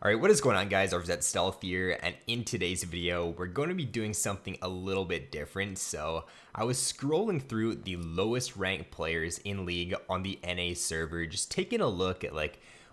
Alright, what is going on guys, RvzStealth here, and in today's video, we're going to be doing something a little bit different. So, I was scrolling through the lowest ranked players in League on the NA server, just taking a look at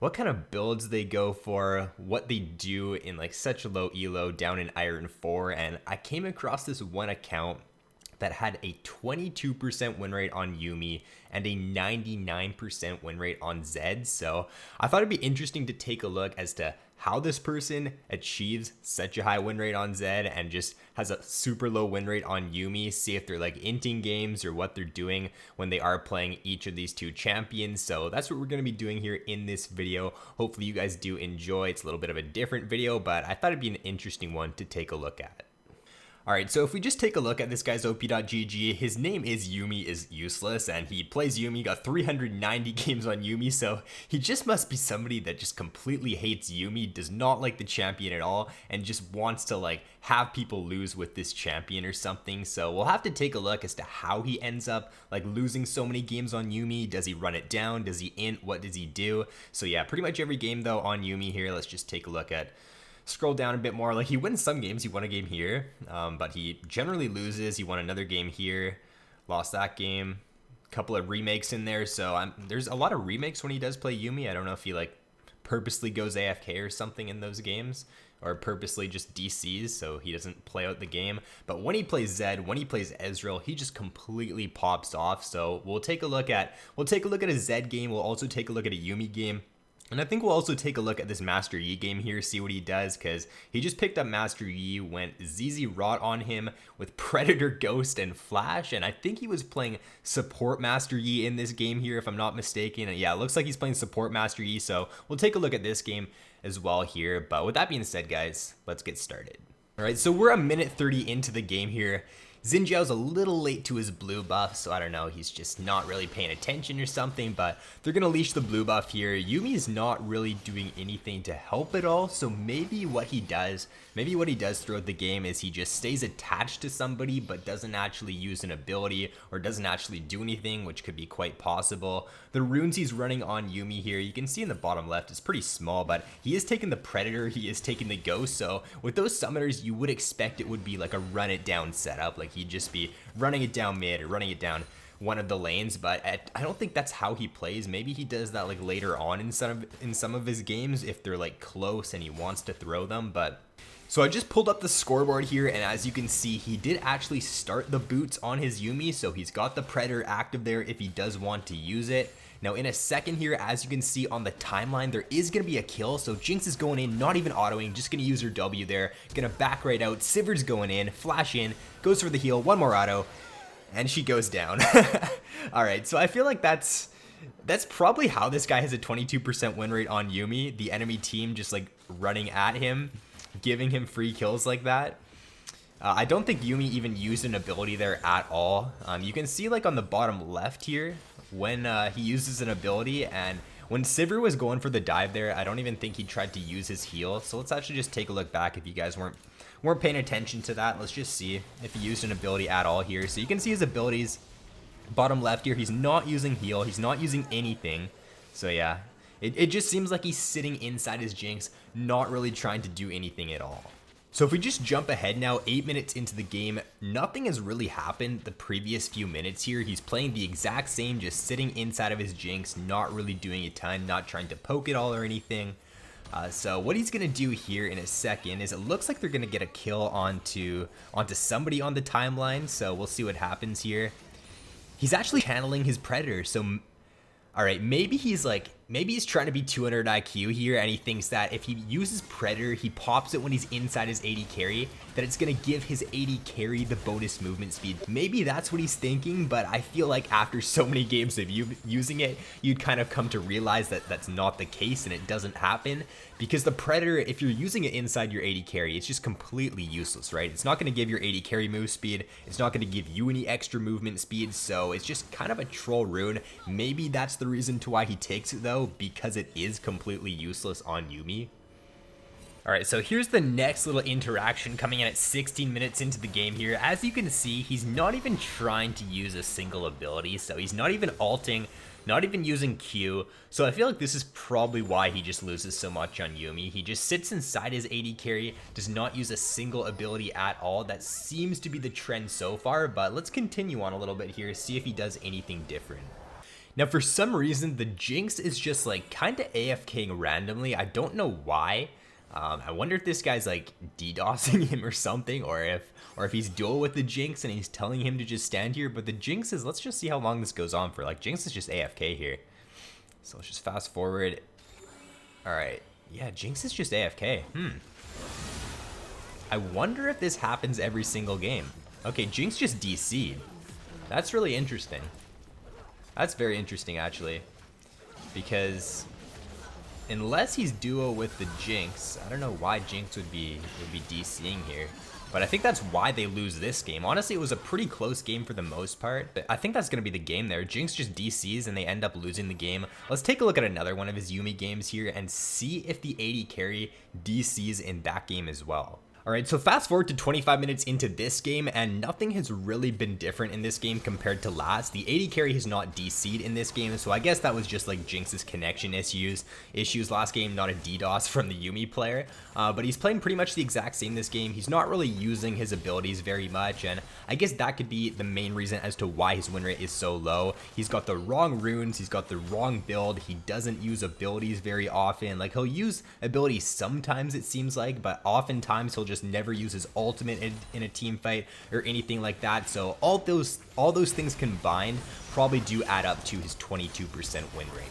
what kind of builds they go for, what they do in such a low elo down in Iron 4, and I came across this one account that had a 22% win rate on Yuumi and a 99% win rate on Zed. So I thought it'd be interesting to take a look as to how this person achieves such a high win rate on Zed and just has a super low win rate on Yuumi, see if they're inting games or what they're doing when they are playing each of these two champions. So that's what we're going to be doing here in this video. Hopefully you guys do enjoy. It's a little bit of a different video, but I thought it'd be an interesting one to take a look at. Alright, so if we just take a look at this guy's OP.GG, his name is Yuumi is useless, and he plays Yuumi, got 390 games on Yuumi, so he just must be somebody that just completely hates Yuumi, does not like the champion at all, and just wants to have people lose with this champion or something. So we'll have to take a look as to how he ends up losing so many games on Yuumi. Does he run it down? Does he int? What does he do? So yeah, pretty much every game though on Yuumi here. Let's just take a look at. Scroll down a bit more. He wins some games. He won a game here, but he generally loses. He won another game here, lost that game. A couple of remakes in there, so there's a lot of remakes when he does play Yuumi. I don't know if he purposely goes AFK or something in those games, or purposely just DCs so he doesn't play out the game. But when he plays Zed, when he plays Ezreal, he just completely pops off. So we'll take a look at a Zed game. We'll also take a look at a Yuumi game. And I think we'll also take a look at this Master Yi game here, see what he does, because he just picked up Master Yi, went ZZ Rot on him with Predator, Ghost, and Flash, and I think he was playing Support Master Yi in this game here, if I'm not mistaken. And yeah, it looks like he's playing Support Master Yi, so we'll take a look at this game as well here. But with that being said, guys, let's get started. Alright, so we're a minute 30 into the game here. Xin Zhao's a little late to his blue buff, so I don't know, he's just not really paying attention or something, but they're going to leash the blue buff here. Yuumi's not really doing anything to help at all, so maybe what he does throughout the game is he just stays attached to somebody but doesn't actually use an ability or doesn't actually do anything, which could be quite possible. The runes he's running on Yuumi here, you can see in the bottom left, is pretty small, but he is taking the Predator, he is taking the Ghost, so with those summoners, you would expect it would be a run it down setup, he'd just be running it down mid or running it down one of the lanes, but I don't think that's how he plays. Maybe he does that later on in some of his games if they're close and he wants to throw them. But so I just pulled up the scoreboard here, and as you can see, he did actually start the boots on his Yuumi, so he's got the Predator active there if he does want to use it. Now in a second here, as you can see on the timeline, there is going to be a kill, so Jinx is going in, not even autoing, just going to use her W there, going to back right out, Sivir's going in, flash in, goes for the heal, one more auto, and she goes down. Alright, so I feel like that's probably how this guy has a 22% win rate on Yuumi, the enemy team just running at him, giving him free kills like that. I don't think Yuumi even used an ability there at all. You can see on the bottom left here, when he uses an ability, and when Sivir was going for the dive there, I don't even think he tried to use his heal. So let's actually just take a look back if you guys weren't paying attention to that. Let's just see if he used an ability at all here. So you can see his abilities bottom left here. He's not using heal, he's not using anything. So yeah, it just seems like he's sitting inside his Jinx, not really trying to do anything at all. So if we just jump ahead now, 8 minutes into the game, nothing has really happened the previous few minutes here. He's playing the exact same, just sitting inside of his Jinx, not really doing a ton, not trying to poke it all or anything. So what he's going to do here in a second is it looks like they're going to get a kill onto somebody on the timeline, so we'll see what happens here. He's actually channeling his Predator, so alright, maybe he's trying to be 200 IQ here, and he thinks that if he uses Predator, he pops it when he's inside his 80 carry, that it's going to give his 80 carry the bonus movement speed. Maybe that's what he's thinking, but I feel like after so many games of you using it, you'd kind of come to realize that that's not the case and it doesn't happen, because the Predator, if you're using it inside your 80 carry, it's just completely useless, right? It's not going to give your 80 carry move speed, it's not going to give you any extra movement speed, so it's just kind of a troll rune. Maybe that's the reason to why he takes it though, because it is completely useless on Yuumi. Alright, so here's the next little interaction coming in at 16 minutes into the game here. As you can see, he's not even trying to use a single ability, so he's not even ulting not even using Q. So I feel like this is probably why he just loses so much on Yuumi. He just sits inside his AD carry, does not use a single ability at all. That seems to be the trend so far, but let's continue on a little bit here, see if he does anything different. Now, for some reason, the Jinx is just like kind of AFKing randomly. I don't know why. I wonder if this guy's like DDoSing him or something, or if he's dual with the Jinx and he's telling him to just stand here. But the Jinx is, let's just see how long this goes on for. Like, Jinx is just AFK here. So let's just fast forward. All right. Yeah, Jinx is just AFK. I wonder if this happens every single game. Okay, Jinx just DC'd. That's really interesting. That's very interesting, actually. Because unless he's duo with the Jinx, I don't know why Jinx would be DCing here. But I think that's why they lose this game. Honestly, it was a pretty close game for the most part. But I think that's going to be the game there. Jinx just DCs and they end up losing the game. Let's take a look at another one of his Yuumi games here and see if the AD carry DCs in that game as well. Alright, so fast forward to 25 minutes into this game, and nothing has really been different in this game compared to last. The AD carry has not DC'd in this game, so I guess that was just like Jinx's connection issues last game, not a DDoS from the Yuumi player. But he's playing pretty much the exact same this game. He's not really using his abilities very much, and I guess that could be the main reason as to why his win rate is so low. He's got the wrong runes, he's got the wrong build, he doesn't use abilities very often. Like, he'll use abilities sometimes, it seems like, but oftentimes he'll just never use his ultimate in a team fight or anything like that. So all those things combined probably do add up to his 22% win rate.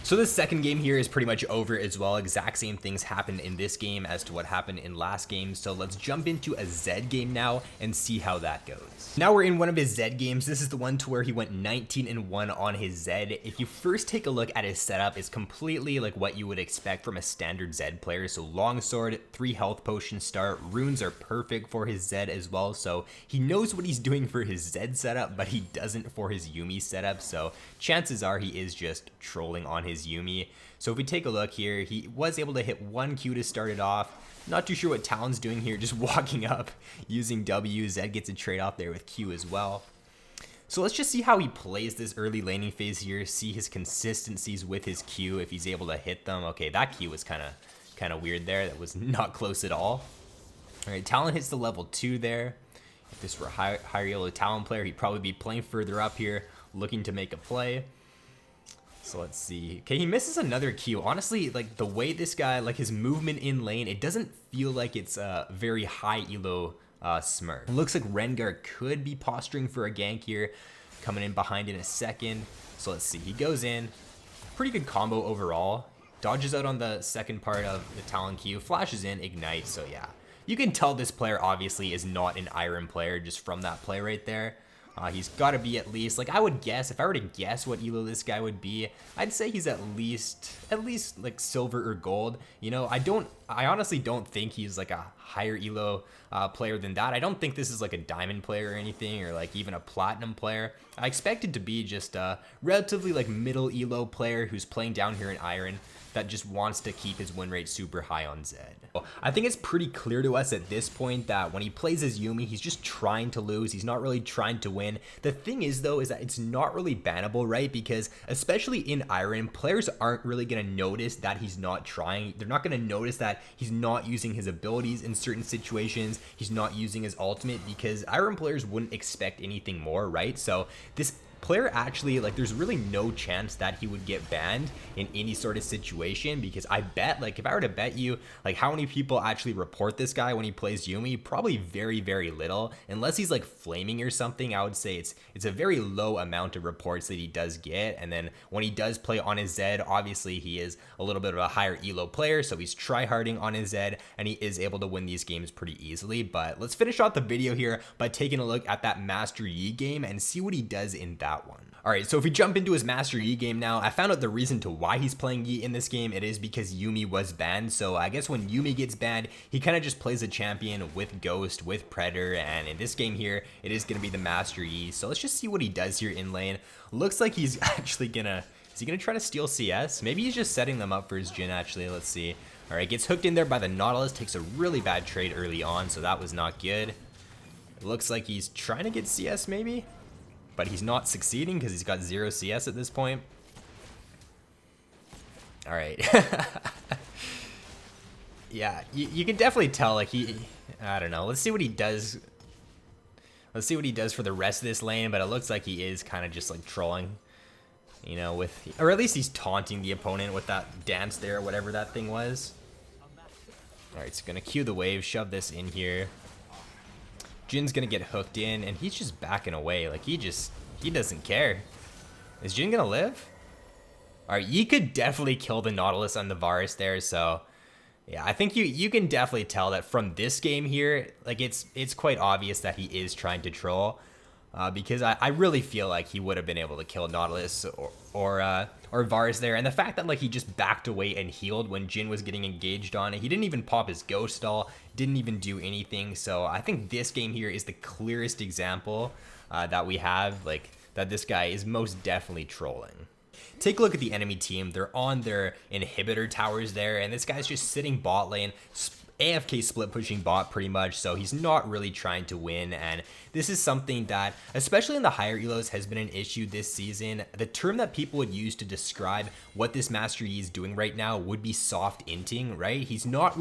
So the second game here is pretty much over as well. Exact same things happened in this game as to what happened in last game. So let's jump into a Zed game now and see how that goes. Now we're in one of his Zed games. This is the one to where he went 19-1 on his Zed. If you first take a look at his setup, it's completely like what you would expect from a standard Zed player. So longsword, 3 health potion start, runes are perfect for his Zed as well. So he knows what he's doing for his Zed setup, but he doesn't for his Yuumi setup. So chances are he is just trolling on his Yuumi. So if we take a look here, he was able to hit 1 Q to start it off. Not too sure what Talon's doing here, just walking up using W. Zed gets a trade off there with Q as well. So let's just see how he plays this early laning phase here, see his consistencies with his Q, if he's able to hit them. Okay, that Q was kind of weird there. That was not close at all. All right, Talon hits the level 2 there. If this were a higher yellow Talon player, he'd probably be playing further up here, looking to make a play. So let's see. Okay, he misses another Q. Honestly, like the way this guy, like his movement in lane, it doesn't feel like it's a very high elo Smurf. It looks like Rengar could be posturing for a gank here, coming in behind in a second. So let's see. He goes in. Pretty good combo overall. Dodges out on the second part of the Talon Q, flashes in, ignite. So yeah, you can tell this player obviously is not an Iron player just from that play right there. He's got to be at least, like I would guess, if I were to guess what elo this guy would be, I'd say he's at least like silver or gold. You know, I honestly don't think he's like a higher elo player than that. I don't think this is like a diamond player or anything, or like even a platinum player. I expect it to be just a relatively like middle elo player who's playing down here in Iron that just wants to keep his win rate super high on Zed. I think it's pretty clear to us at this point that when he plays as Yuumi, he's just trying to lose. He's not really trying to win. The thing is though, is that it's not really bannable, right? Because especially in Iron, players aren't really gonna notice that he's not trying. They're not gonna notice that he's not using his abilities in certain situations. He's not using his ultimate, because Iron players wouldn't expect anything more, right? So this player actually, like, there's really no chance that he would get banned in any sort of situation, because I bet, like, if I were to bet you, like, how many people actually report this guy when he plays Yuumi, probably very, very little. Unless he's like flaming or something, I would say it's a very low amount of reports that he does get. And then when he does play on his Zed, obviously he is a little bit of a higher elo player, so he's try-harding on his Zed, and he is able to win these games pretty easily. But let's finish off the video here by taking a look at that Master Yi game and see what he does in that one. Alright, so if we jump into his Master Yi game now, I found out the reason to why he's playing Yi in this game. It is because Yuumi was banned. So I guess when Yuumi gets banned, he kind of just plays a champion with Ghost, with Predator, and in this game here, it is going to be the Master Yi. So let's just see what he does here in lane. Looks like he's actually gonna, is he gonna try to steal CS? Maybe he's just setting them up for his Jhin actually, let's see. Alright, gets hooked in there by the Nautilus, takes a really bad trade early on, so that was not good. It looks like he's trying to get CS maybe? But he's not succeeding because he's got 0 CS at this point. All right. Yeah, you can definitely tell, like, I don't know. Let's see what he does. Let's see what he does for the rest of this lane, but it looks like he is kind of just, like, trolling, you know, with, or at least he's taunting the opponent with that dance there, whatever that thing was. All right, so gonna cue the wave, shove this in here. Jin's gonna get hooked in, and he's just backing away. Like, he doesn't care. Is Jin gonna live? All right, you could definitely kill the Nautilus on the Varus there, so... Yeah, I think you can definitely tell that from this game here, like it's quite obvious that he is trying to troll, because I really feel like he would have been able to kill Nautilus or Varus there, and the fact that like he just backed away and healed when Jin was getting engaged on it, he didn't even pop his ghost stall, didn't even do anything. So I think this game here is the clearest example that we have, like that this guy is most definitely trolling. Take a look at the enemy team. They're on their inhibitor towers there, and this guy's just sitting bot lane, AFK split pushing bot pretty much, so he's not really trying to win. And this is something that, especially in the higher elos, has been an issue this season. The term that people would use to describe what this Master Yi is doing right now would be soft inting, right? He's not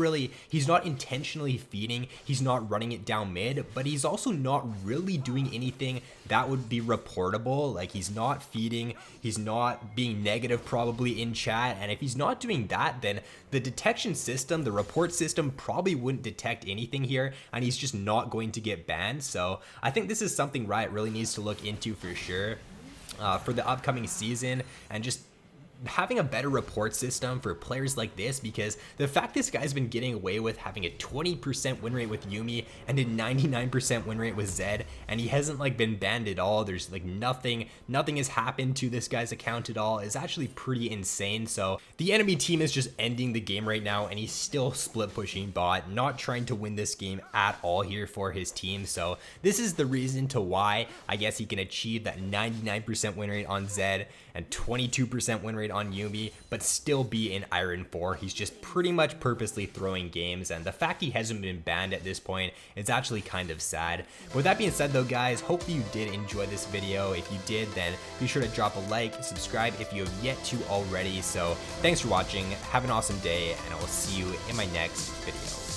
intentionally feeding, he's not running it down mid, but he's also not really doing anything that would be reportable. Like, he's not feeding, he's not being negative probably in chat, and if he's not doing that, then the detection system, the report system probably wouldn't detect anything here, and he's just not going to get banned. So I think this is something Riot really needs to look into for sure for the upcoming season, and just having a better report system for players like this, because the fact this guy's been getting away with having a 20% win rate with Yuumi and a 99% win rate with Zed, and he hasn't like been banned at all, there's like nothing has happened to this guy's account at all, is actually pretty insane. So the enemy team is just ending the game right now, and he's still split pushing bot, not trying to win this game at all here for his team. So this is the reason to why I guess he can achieve that 99% win rate on Zed and 22% win rate on Yuumi, but still be in Iron 4. He's just pretty much purposely throwing games, and the fact he hasn't been banned at this point is actually kind of sad. With that being said though, guys, hopefully you did enjoy this video. If you did, then be sure to drop a like, subscribe if you have yet to already. So thanks for watching, have an awesome day, and I will see you in my next video.